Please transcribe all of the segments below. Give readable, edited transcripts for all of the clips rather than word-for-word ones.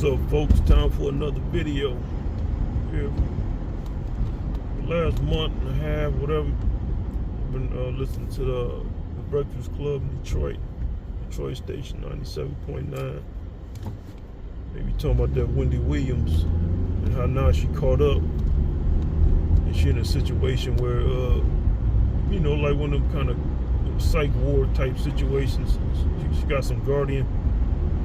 What's up, folks? Time for another video. Yeah, the last month and a half, whatever, I've been listening to the Breakfast Club in Detroit Station 97.9. Maybe talking about that Wendy Williams and how now she caught up and she in a situation where, like one of them kind of psych ward type situations. She got some guardian.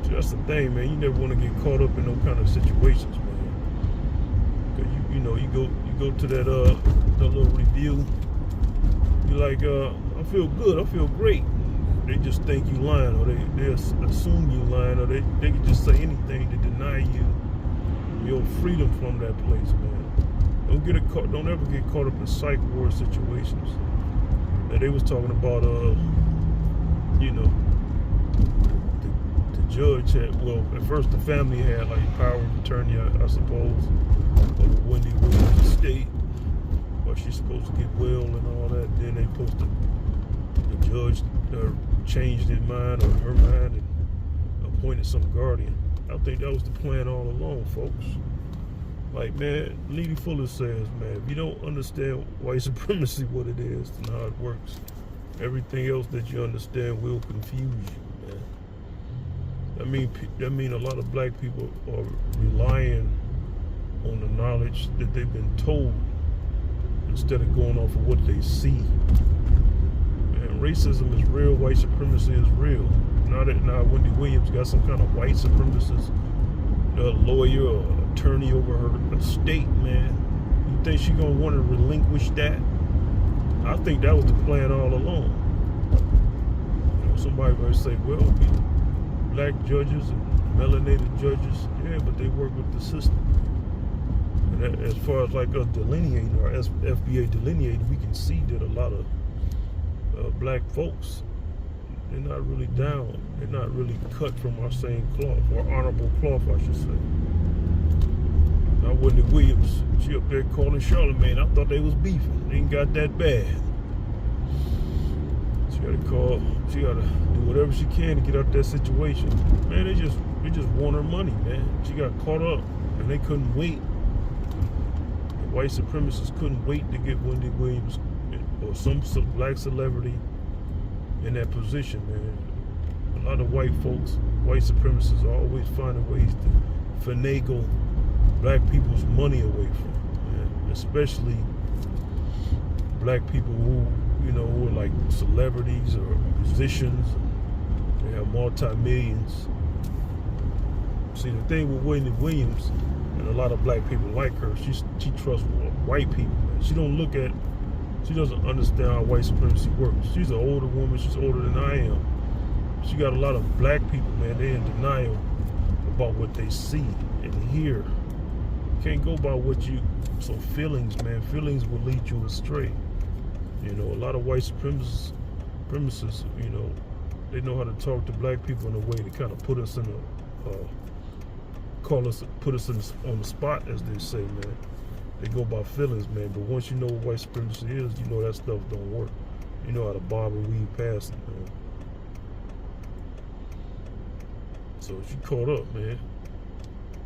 That's the thing, man. You never want to get caught up in those kind of situations, man. Cause you go to that little review. You're like, I feel good, I feel great. They just think you lying, or they assume you lying, or they can just say anything to deny you your freedom from that place, man. Don't ever get caught up in psych ward situations. And they was talking about, the judge had, at first the family had like power of attorney, I suppose, over Wendy Williams' estate, but she's supposed to get well and all that. Then they posted the judge changed his mind or her mind and appointed some guardian. I think that was the plan all along, folks. Like, man, Neely Fuller says, man, if you don't understand white supremacy, what it is and how it works, everything else that you understand will confuse you, man. That mean a lot of black people are relying on the knowledge that they've been told instead of going off of what they see. Man, racism is real, white supremacy is real. Now Wendy Williams got some kind of white supremacist lawyer or attorney over her estate, man. You think she gonna want to relinquish that? I think that was the plan all along. Somebody might say, well, black judges and melanated judges, yeah, but they work with the system. And as far as like us delineating, or as FBA delineated, we can see that a lot of black folks, they're not really down. They're not really cut from our same cloth, or honorable cloth, I should say. Now, Wendy Williams, she up there calling Charlamagne. I thought they was beefing. They ain't got that bad. She gotta do whatever she can to get out that situation. Man, they just want her money, man. She got caught up and they couldn't wait. The white supremacists couldn't wait to get Wendy Williams or some black celebrity in that position, man. A lot of white folks, white supremacists are always finding ways to finagle black people's money away from them, man. Especially black people who are like celebrities or musicians. They have multi-millions. See, the thing with Wendy Williams, and a lot of black people like her, she trusts white people, man. She doesn't understand how white supremacy works. She's an older woman, she's older than I am. She got a lot of black people, man, they're in denial about what they see and hear. Can't go by so feelings, man. Feelings will lead you astray. A lot of white supremacists, they know how to talk to black people in a way to kind of put us on the spot, as they say, man. They go by feelings, man. But once you know what white supremacy is, you know that stuff don't work. You know how to bob and weave past it, man. So she caught up, man.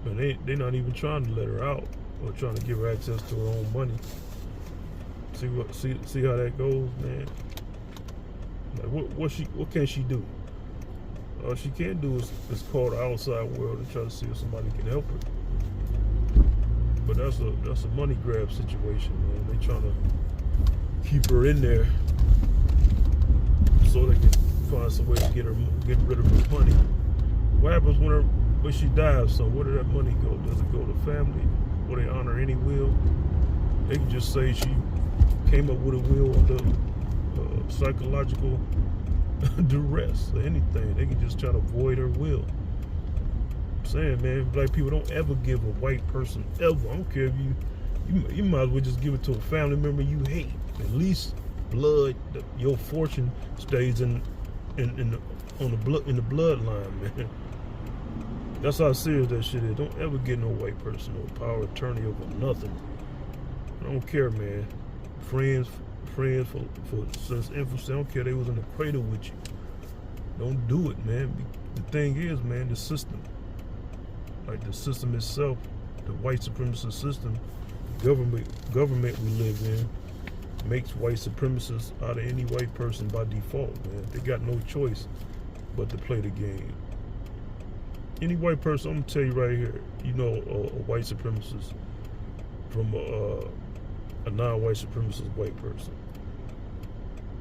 And they not even trying to let her out or trying to give her access to her own money. See how that goes, man. Like what can she do? All she can do is call the outside world and try to see if somebody can help her. But that's a money grab situation, man. They trying to keep her in there so they can find some way to get rid of her money. What happens when she dies? So where did that money go? Does it go to family? Will they honor any will? They can just say she came up with a will under psychological duress or anything. They can just try to void her will. I'm saying, man, black people don't ever give a white person ever. I don't care if you might as well just give it to a family member you hate. At least blood, your fortune stays in the bloodline, man. That's how serious that shit is. Don't ever get no white person no power of attorney over nothing. I don't care, man. Friends for since infancy. I don't care. They was in the cradle with you. Don't do it, man. The thing is, man, the system. Like the system itself, the white supremacist system, government we live in, makes white supremacists out of any white person by default, man. They got no choice but to play the game. Any white person, I'm gonna tell you right here, you know, a white supremacist from a non-white supremacist white person.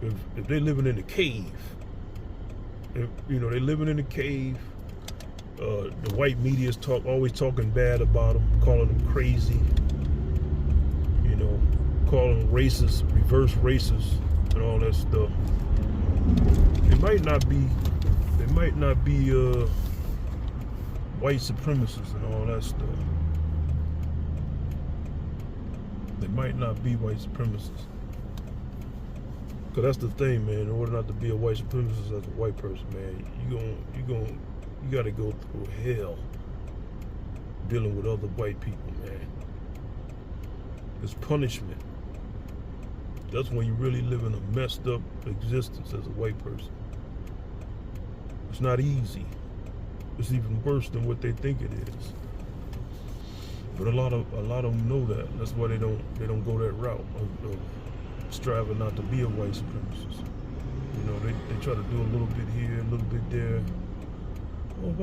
If they're living in a cave, if you know they're living in a cave, the white media is always talking bad about them, calling them crazy, you know, calling them racist, reverse racist, and all that stuff. They might not be white supremacists and all that stuff. They might not be white supremacists. Cause that's the thing, man. In order not to be a white supremacist as a white person, man, you gotta go through hell dealing with other white people, man. It's punishment. That's when you really live in a messed up existence as a white person. It's not easy. It's even worse than what they think it is. But a lot of them know that. That's why they don't go that route of striving not to be a white supremacist. You know, they try to do a little bit here, a little bit there. Oh,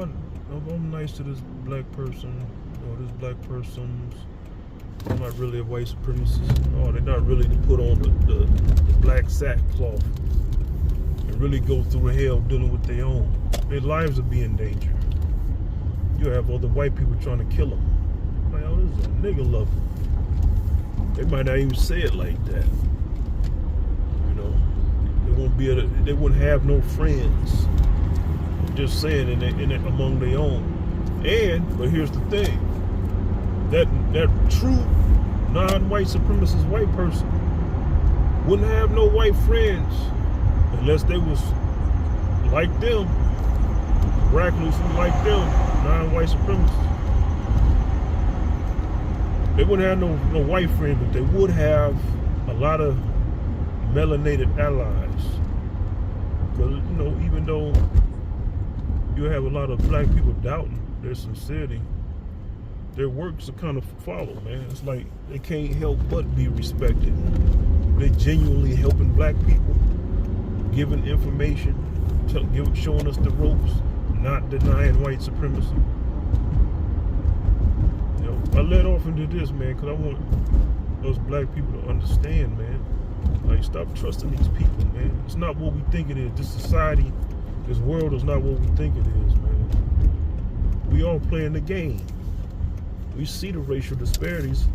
I'm nice to this black person. You know, this black person's. I'm not really a white supremacist. No, they're not really to put on the black sackcloth and really go through hell dealing with their own. Their lives will be in danger. You have other white people trying to kill them. Like, oh, this is a nigga lover. They might not even say it like that. You know, they wouldn't have no friends. I'm just saying in it among their own. But here's the thing. That true non-white supremacist white person wouldn't have no white friends unless they was like them, miraculously like them, non-white supremacists. They wouldn't have no white friends, but they would have a lot of melanated allies. Because, you know, even though you have a lot of black people doubting their sincerity, their works are kind of follow, man. It's like they can't help but be respected. They're genuinely helping black people, giving information, showing us the ropes, not denying white supremacy. You know, I led off into this, man, because I want us black people to understand, man. Like, stop trusting these people, man. It's not what we think it is. This society, this world is not what we think it is, man. We all playing the game. We see the racial disparities,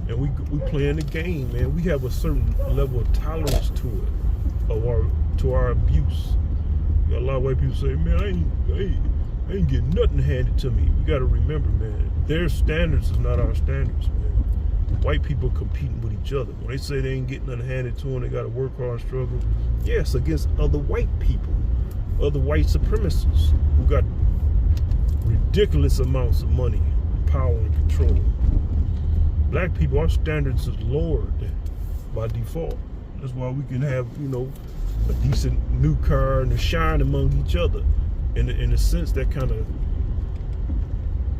and we playing the game, man. We have a certain level of tolerance to it, to our abuse. You got a lot of white people say, man, I ain't getting nothing handed to me. We got to remember, man, their standards is not our standards, man. White people competing with each other. When they say they ain't getting nothing handed to them, they got to work hard and struggle. Yes, against other white people, other white supremacists who got ridiculous amounts of money, power, and control. Black people, our standards is lowered by default. That's why we can have, you know, a decent new car and a shine among each other. In a sense, that kind of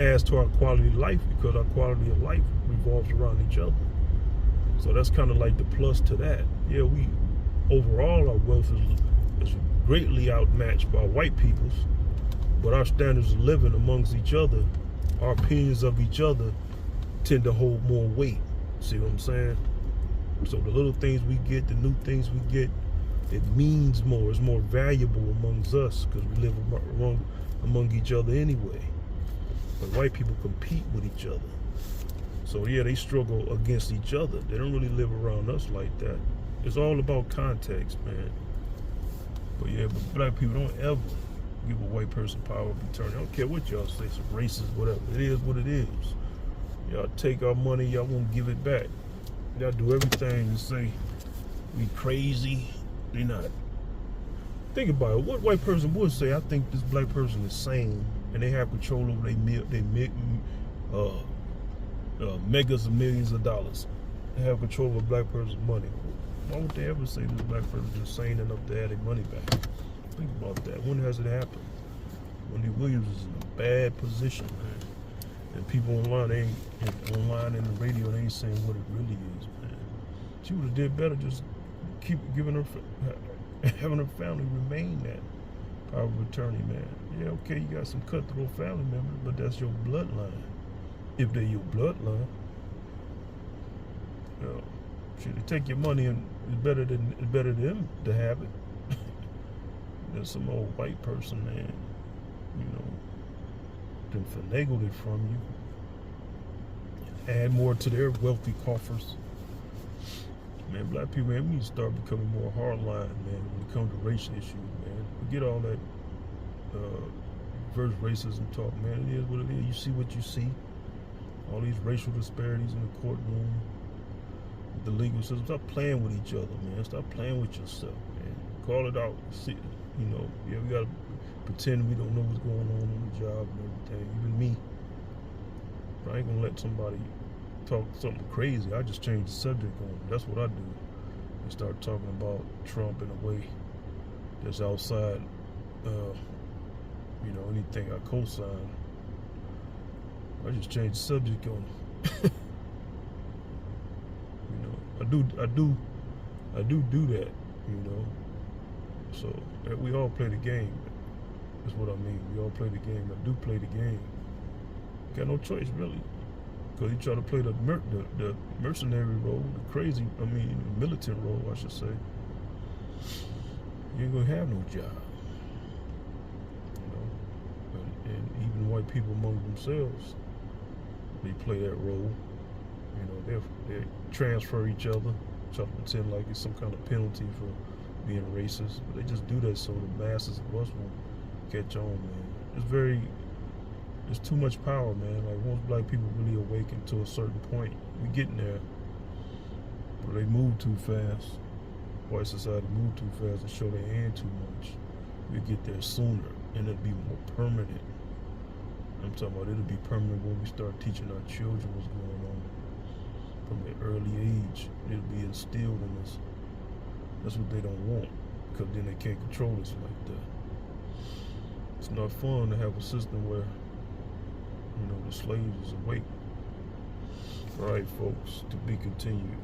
adds to our quality of life, because our quality of life revolves around each other. So that's kind of like the plus to that. Yeah, we overall our wealth is greatly outmatched by white people's, but our standards of living amongst each other, our opinions of each other, tend to hold more weight. See what I'm saying? So the little things we get, the new things we get, it means more. It's more valuable amongst us because we live among each other anyway. But white people compete with each other. So yeah, they struggle against each other. They don't really live around us like that. It's all about context, man. But yeah, but black people don't ever give a white person power of attorney. I don't care what y'all say, some racist, whatever. It is what it is. Y'all take our money, y'all won't give it back. Y'all do everything to say we crazy. They not. Think about it. What white person would say, I think this black person is sane, and they have control over their megas of millions of dollars. They have control over a black person's money. Why would they ever say this black person is sane enough to add their money back? Think about that. When has it happened? Wendy Williams is in a bad position, man. And people online, online and the radio, they ain't saying what it really is, man. She would have did better just keep giving her, having her family remain that power of attorney, man. Yeah, okay, you got some cutthroat family members, but that's your bloodline. If they're your bloodline, you know, should they take your money and it's better them to have it than some old white person, man. You know, then finagled it from you. Add more to their wealthy coffers. Man, black people, man, we need to start becoming more hardline, man, when it comes to racial issues, man. Forget all that reverse racism talk, man. It is what it is. You see what you see. All these racial disparities in the courtroom, the legal system. Stop playing with each other, man. Stop playing with yourself, man. Call it out. See, you know, yeah, we gotta pretend we don't know what's going on the job and everything. Even me. I ain't gonna let somebody talk something crazy. I just change the subject on them. That's what I do. And start talking about Trump in a way that's outside, you know, anything I co-sign. I just change the subject on them. You know, I do that. You know, so we all play the game. That's what I mean. We all play the game. I do play the game. Got no choice, really. Because you try to play the mercenary role, the militant role, I should say. You ain't gonna have no job. You know, and even white people among themselves, they play that role. You know, they transfer each other, try to pretend like it's some kind of penalty for being racist, but they just do that so the masses of us won't catch on, man. It's too much power, man. Like, once black people really awaken to a certain point, we getting there. But they move too fast. White society move too fast and show their hand too much. We get there sooner, and it'll be more permanent. I'm talking about it'll be permanent when we start teaching our children what's going on from an early age. It'll be instilled in us. That's what they don't want, because then they can't control us like that. It's not fun to have a system where, you know, the slaves is awake. All right, folks, to be continued.